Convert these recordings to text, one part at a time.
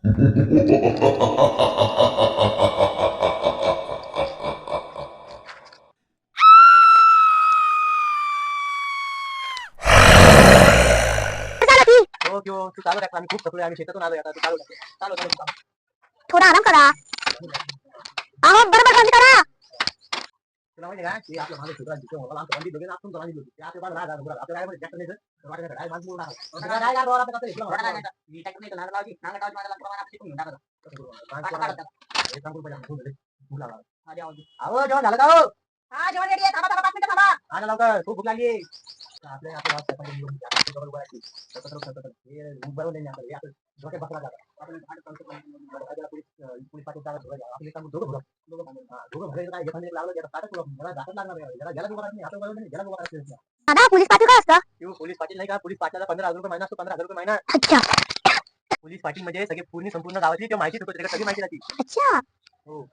तू चालू राख, आम्ही खूप थकलोय, आम्ही शेतातून आलोय आता. तू चालू राख, चालू चालू. थोडा आराम करा. अहो बरोबर बंद करा. तुला माहिती का की आपला माणूस सुद्धा जिथे मला आमचं बंदी बघेन आपण चालू ते आपल्या बाजूला राहतात बरं आपल्या काय जास्त नाही तर वाटत काय माणूस बोलणार काय काय बोलला आता इथला मी टाकत नाही नांगर लावली नांगर लावली माझ्या प्रमाण आपण शिकून टाकत हे सांगू पाहिजे आपण बोलले बोला अहो जेवण झालं का हो? हा जेवण रेडी आहे. थांबा 5 मिनिटं थांबा. आणा लवकर खूप भूक लागली आपल्या आपल्या बरोबर नाही आपण आपण डोके बसला जातात आपण पोलीस पाटील आपले काम दोघं काय घेऊन लावलं त्याला ताटच मला जातच लागणार याला ज्याला दुकानात नाही आपण बरोबर नाही ज्याला दुकानात नाही दादा पोलीस पाटील का असतं? पोलीस पाटील नाही का पोलीस पाटलाला 15,000 रुपये महिना असतो 15,000 रुपये महिना अच्छा पोलीस पाटील म्हणजे सगळे पूर्ण संपूर्ण गावाची किंवा माहिती होती सगळी माहिती राहते अच्छा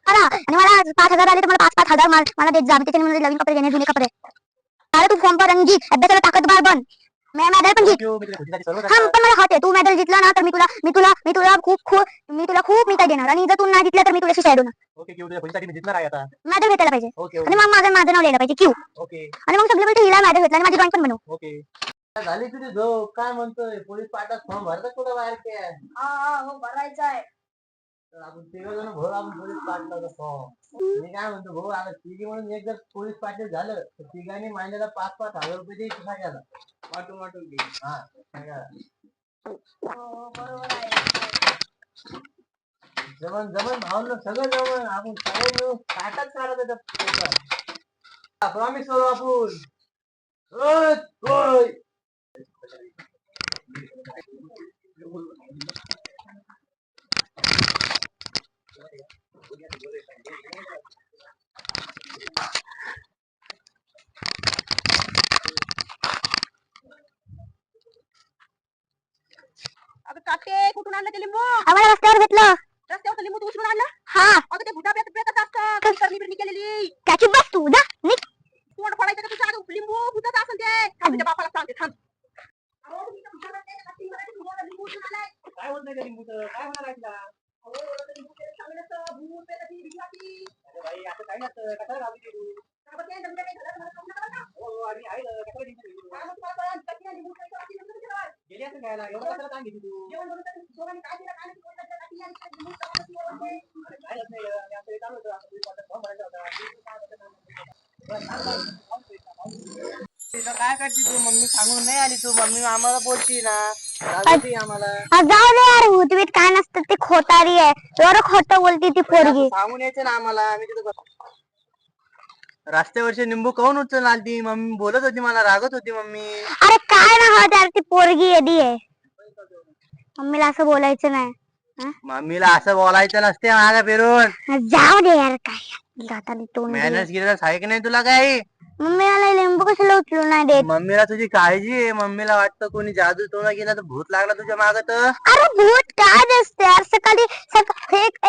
अरे आणि मला 5,000 आले तर मला 5,000 मला देत जा. त्याच्याने नवीन कपडे घेणे जुने कपडे. अरे तू फॉर्म भर आणि अभ्यासाला ताकदवार बन. मैं मेडल पण जीत. पण मला हट आहे तू मेडल जितला ना तर मी तुला खूप मिठाई देणार आणि जर तू नाही जितला तर मी तुला सुसाईड होणार. ओके क्यू तुझ्या पोलिसांसाठी जितणार आहे आता मेडल भेटायला पाहिजे. ओके आणि मग माझं नाव लिहायला पाहिजे क्यू. ओके आणि मग सगळे बोलते हिला मेडल भेटला आणि माझी ड्रॉइंग पण बनव. ओके झाली तुझी झोप काय म्हणतोय पोलीस पाटात फॉर्म भरतात कुठं बाहेर के हा हो भरायचं आहे. तर आपण तिघजण भाऊ आपण पोलीस पाटला फॉर्म मी काय म्हणतो भाऊ आता तिघी म्हणून एक जर पोलीस पाटील झालं तर तिघांनी महिन्याला 5,000 रुपये द्यायचे सांगायला वाटून वाटून घे हा सांगायला बरोबर आहे. जमन जमन भावना सगळं जमन आपण सगळे मिळून ताटात काढत पेपर प्रॉमिस करू आपण ओय अगं काटे कुठून आणलं ते लिंबू? आम्हाला रस्त्यावर भेटलं. रस्त्यावर लिंबू तू उचलून आणलं? हा अगं ते भुटा बेतच असतं करणी केलेली त्याची बस तू जा निघ तोंड फोडायचं का तुझ्या लिंबू भुटाच असेल ते तुझ्या बापाला सांगते थांब. काय होत नाही लिंबूचं काय होणार आहे भाई असं काय नसतं कशाला लावली तू गेली असं घ्यायला एवढं कशाला काय घेते तू काय करते तू मम्मी सांगून नाही आली तू मम्मी आम्हाला बोलती ना आम्हाला जाऊ दे यार भूतवीत काय नसतं ते खोटारी आहे एवढं खोटं बोलती ती पोरगी सांगून यायचं ना आम्हाला आम्ही तिथं रस्त्यावरचे निंबू काऊन उचलून आलती मम्मी बोलत होती मला रागत होती मम्मी अरे काय ना होत यार ती पोरगी येडी आहे मम्मीला असं बोलायचं नाही मम्मीला असं बोलायचं नसते मागा फिरून जाऊ दे यार काय मॅनर्स गिरस आहे की नाही तुला काही मम्मी मला लिंबू कशाला उचलून नाही देत मम्मीला तुझी काळजी आहे मम्मीला वाटतं कोणी जादू तोडा गेला तर भूत लागला तुझ्या माग तर अरे भूत काय असते यार सकाळी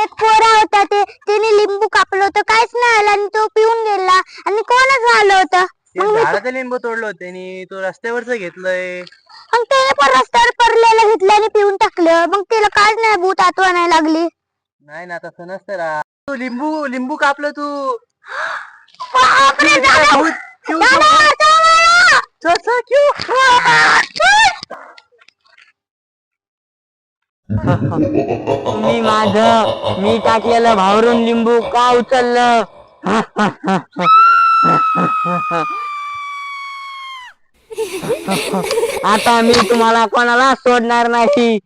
एक पोरा होता त्याने लिंबू कापलं होतं काहीच नाही आलं आणि तो पिऊन गेला आणि कोणच झालं होतं झाडाचं लिंबू तोडलं होते आणि तो रस्त्यावरच घेतलंय मग त्याने पण रस्त्यावर पडलेलं घेतलं आणि पिऊन टाकलं मग त्याला काहीच नाही भूत आठवण नाही लागली नाही ना तसं नसतं रा तू लिंबू लिंबू कापलं तू तुम्ही माझं मी टाकलेलं भावरून लिंबू का उचललं आता मी तुम्हाला कोणाला सोडणार नाही